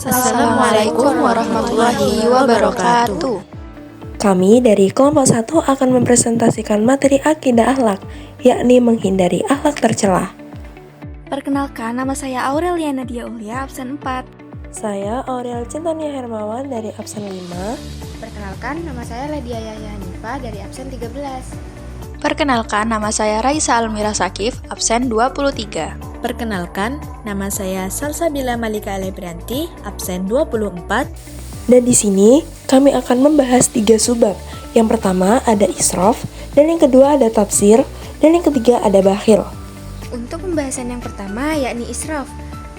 Assalamualaikum warahmatullahi wabarakatuh. Kami dari kelompok 1 akan mempresentasikan materi akidah akhlak, yakni menghindari akhlak tercela. Perkenalkan, nama saya Aurelia Nadia Ulia, absen 4. Saya Aurel Cintania Hermawan dari absen 5. Perkenalkan, nama saya Ladia Yahya Hanifah dari absen 13. Perkenalkan, nama saya Raisa Almira Sakif, absen 23. Perkenalkan, nama saya Salsabila Malika Alebranti, absen 24. Dan di sini kami akan membahas 3 subbab. Yang pertama ada israf, dan yang kedua ada tafsir, dan yang ketiga ada bakhil. Untuk pembahasan yang pertama yakni israf.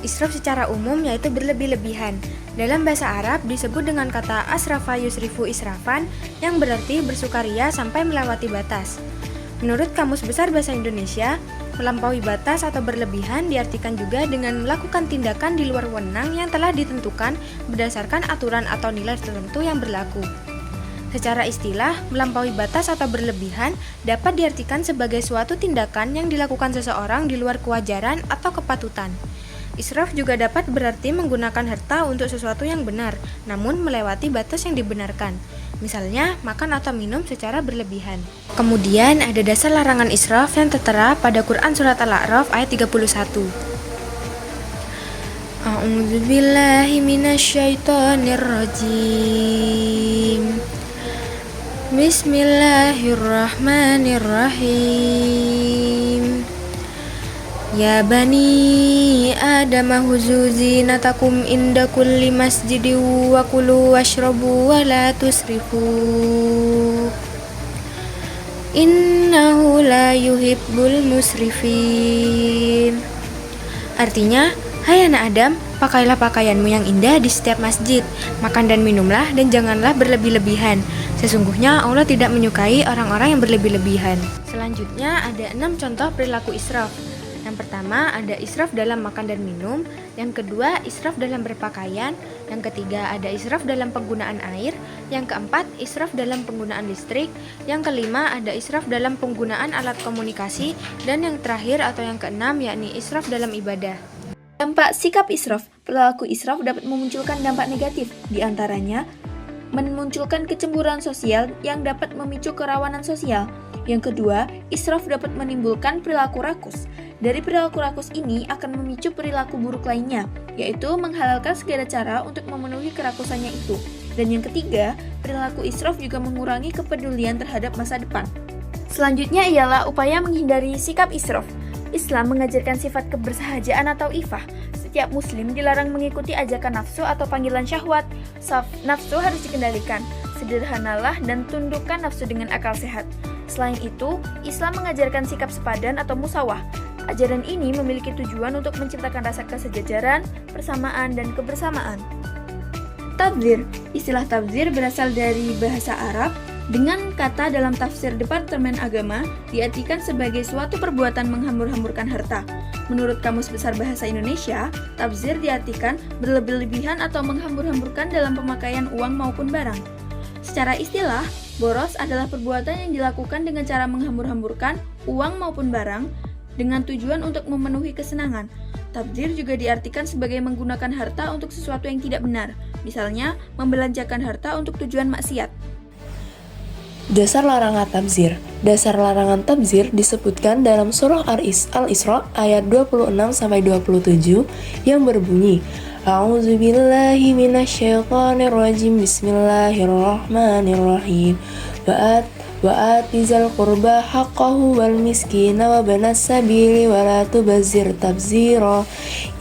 Israf secara umum yaitu berlebih-lebihan. Dalam bahasa Arab disebut dengan kata asrafa yusrifu israfan yang berarti bersukaria sampai melewati batas. Menurut Kamus Besar Bahasa Indonesia, melampaui batas atau berlebihan diartikan juga dengan melakukan tindakan di luar wewenang yang telah ditentukan berdasarkan aturan atau nilai tertentu yang berlaku. Secara istilah, melampaui batas atau berlebihan dapat diartikan sebagai suatu tindakan yang dilakukan seseorang di luar kewajaran atau kepatutan. Israf juga dapat berarti menggunakan harta untuk sesuatu yang benar, namun melewati batas yang dibenarkan. Misalnya, makan atau minum secara berlebihan. Kemudian ada dasar larangan israf yang tertera pada Quran Surat Al-A'raf ayat 31. A'udzubillahi minasyaitonirrajim. Bismillahirrahmanirrahim. Ya bani Adam huzu zinatakum inda kulli masjidin wa kulu washrabu wa la tusrifu innahu la yuhibbul musrifin. Artinya, hai anak Adam, pakailah pakaianmu yang indah di setiap masjid, makan dan minumlah dan janganlah berlebih-lebihan. Sesungguhnya Allah tidak menyukai orang-orang yang berlebih-lebihan. Selanjutnya ada 6 contoh perilaku israf. Yang pertama ada israf dalam makan dan minum, yang kedua israf dalam berpakaian, yang ketiga ada israf dalam penggunaan air, yang keempat israf dalam penggunaan listrik, yang kelima ada israf dalam penggunaan alat komunikasi, dan yang terakhir atau yang keenam yakni israf dalam ibadah. Dampak sikap israf. Perilaku israf dapat memunculkan dampak negatif, diantaranya memunculkan kecemburuan sosial yang dapat memicu kerawanan sosial. Yang kedua, israf dapat menimbulkan perilaku rakus. Dari perilaku rakus ini akan memicu perilaku buruk lainnya, yaitu menghalalkan segala cara untuk memenuhi kerakusannya itu. Dan yang ketiga, perilaku israf juga mengurangi kepedulian terhadap masa depan. Selanjutnya ialah upaya menghindari sikap israf. Islam mengajarkan sifat kebersahajaan atau ifah. Setiap muslim dilarang mengikuti ajakan nafsu atau panggilan syahwat. Nafsu harus dikendalikan. Sederhanalah dan tundukkan nafsu dengan akal sehat. Selain itu, Islam mengajarkan sikap sepadan atau musawah. Ajaran ini memiliki tujuan untuk menciptakan rasa kesejajaran, persamaan, dan kebersamaan. Tabdzir. Istilah tabdzir berasal dari bahasa Arab dengan kata dalam tafsir Departemen Agama diartikan sebagai suatu perbuatan menghambur-hamburkan harta. Menurut Kamus Besar Bahasa Indonesia, tabdzir diartikan berlebih-lebihan atau menghambur-hamburkan dalam pemakaian uang maupun barang. Secara istilah, boros adalah perbuatan yang dilakukan dengan cara menghambur-hamburkan uang maupun barang dengan tujuan untuk memenuhi kesenangan. Tabdzir juga diartikan sebagai menggunakan harta untuk sesuatu yang tidak benar, misalnya membelanjakan harta untuk tujuan maksiat. Dasar larangan tabdzir. Dasar larangan tabdzir disebutkan dalam surah Al-Isra ayat 26-27 yang berbunyi, A'udzubillahi minasyaitonirrajim. Bismillahirrahmanirrahim. Wa'atizal qurba haqqahu wal miskina wa banas sabili wa la tubazzir tabzira.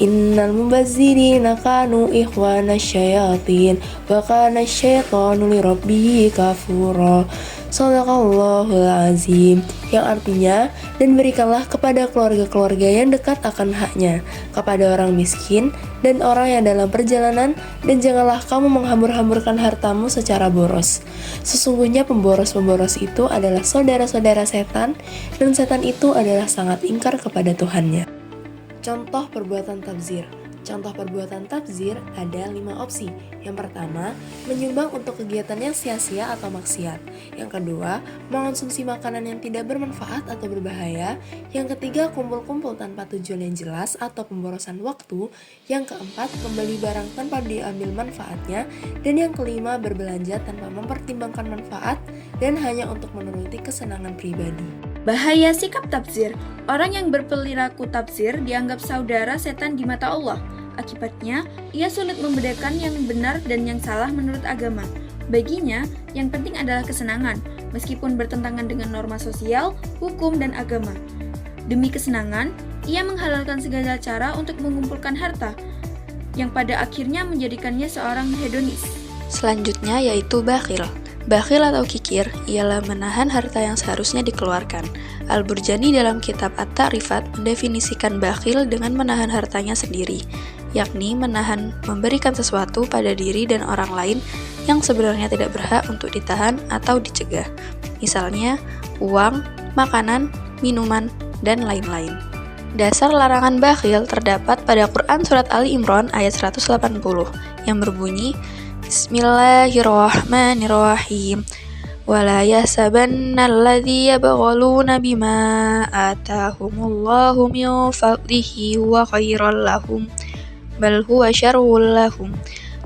Innal mubazzirina kanu ikhwana syayatin wa kana syaitanu lirabbih kafura. Shadaqallahul azim, yang artinya, dan berikanlah kepada keluarga-keluarga yang dekat akan haknya, kepada orang miskin dan orang yang dalam perjalanan, dan janganlah kamu menghambur-hamburkan hartamu secara boros. Sesungguhnya pemboros-pemboros itu adalah saudara-saudara setan, dan setan itu adalah sangat ingkar kepada Tuhannya. Contoh perbuatan tabdzir. Contoh perbuatan tabzir ada 5 opsi. Yang pertama, menyumbang untuk kegiatan yang sia-sia atau maksiat. Yang kedua, mengonsumsi makanan yang tidak bermanfaat atau berbahaya. Yang ketiga, kumpul-kumpul tanpa tujuan yang jelas atau pemborosan waktu. Yang keempat, membeli barang tanpa diambil manfaatnya. Dan yang kelima, berbelanja tanpa mempertimbangkan manfaat dan hanya untuk menuruti kesenangan pribadi. Bahaya sikap tabzir. Orang yang berperilaku tabzir dianggap saudara setan di mata Allah. Akibatnya, ia sulit membedakan yang benar dan yang salah menurut agama. Baginya, yang penting adalah kesenangan, meskipun bertentangan dengan norma sosial, hukum, dan agama. Demi kesenangan, ia menghalalkan segala cara untuk mengumpulkan harta, yang pada akhirnya menjadikannya seorang hedonis. Selanjutnya yaitu bakhil. Bakhil atau kikir ialah menahan harta yang seharusnya dikeluarkan. Al-Burjani dalam kitab At-Ta'rifat mendefinisikan bakhil dengan menahan hartanya sendiri, yakni menahan memberikan sesuatu pada diri dan orang lain yang sebenarnya tidak berhak untuk ditahan atau dicegah. Misalnya, uang, makanan, minuman, dan lain-lain. Dasar larangan bakhil terdapat pada Quran Surat Ali Imran ayat 180 yang berbunyi, Bismillahirrahmanirrahim. Wala yahsabanna alladhi yabghaluna bima atahumullahu min fadlihi huwa khairan lahum bal huwa syarrul lahum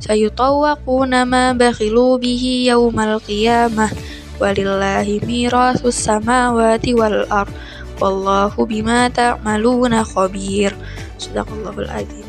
sayutawwaquna ma bakhilu bihi yaumal qiyamah walillahi mirasus samawati wal ard wallahu bima ta'maluna khabir. Shadaqallahul adzim.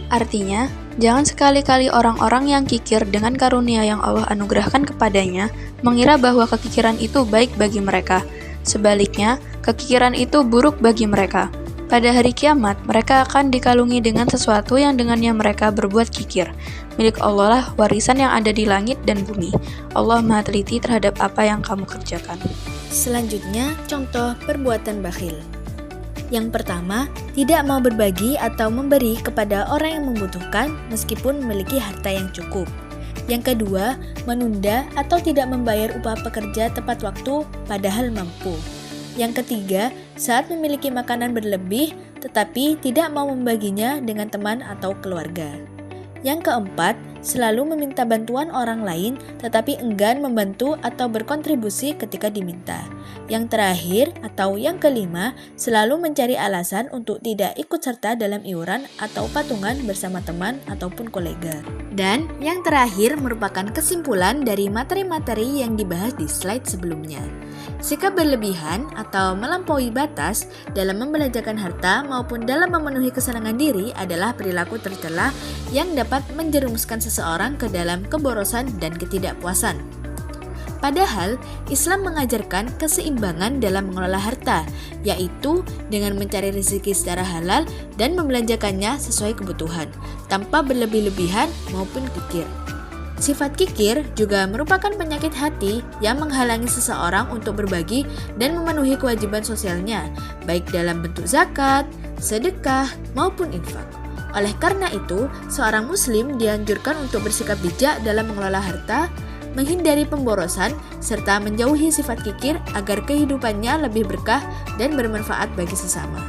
Artinya, jangan sekali-kali orang-orang yang kikir dengan karunia yang Allah anugerahkan kepadanya mengira bahwa kekikiran itu baik bagi mereka. Sebaliknya, kekikiran itu buruk bagi mereka. Pada hari kiamat, mereka akan dikalungi dengan sesuatu yang dengannya mereka berbuat kikir. Milik Allah lah warisan yang ada di langit dan bumi. Allah Maha teliti terhadap apa yang kamu kerjakan. Selanjutnya, contoh perbuatan bakhil. Yang pertama, tidak mau berbagi atau memberi kepada orang yang membutuhkan meskipun memiliki harta yang cukup. Yang kedua, menunda atau tidak membayar upah pekerja tepat waktu padahal mampu. Yang ketiga, saat memiliki makanan berlebih tetapi tidak mau membaginya dengan teman atau keluarga. Yang keempat, selalu meminta bantuan orang lain tetapi enggan membantu atau berkontribusi ketika diminta. Yang terakhir atau yang kelima, selalu mencari alasan untuk tidak ikut serta dalam iuran atau patungan bersama teman ataupun kolega. Dan yang terakhir merupakan kesimpulan dari materi-materi yang dibahas di slide sebelumnya. Sikap berlebihan atau melampaui batas dalam membelanjakan harta maupun dalam memenuhi kesenangan diri adalah perilaku tercela yang dapat menjerumuskan seseorang ke dalam keborosan dan ketidakpuasan. Padahal, Islam mengajarkan keseimbangan dalam mengelola harta, yaitu dengan mencari rezeki secara halal dan membelanjakannya sesuai kebutuhan, tanpa berlebih-lebihan maupun kikir. Sifat kikir juga merupakan penyakit hati yang menghalangi seseorang untuk berbagi dan memenuhi kewajiban sosialnya, baik dalam bentuk zakat, sedekah, maupun infak. Oleh karena itu, seorang muslim dianjurkan untuk bersikap bijak dalam mengelola harta, menghindari pemborosan, serta menjauhi sifat kikir agar kehidupannya lebih berkah dan bermanfaat bagi sesama.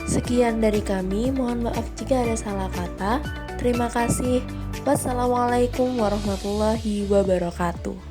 Sekian dari kami, mohon maaf jika ada salah kata. Terima kasih. Wassalamualaikum warahmatullahi wabarakatuh.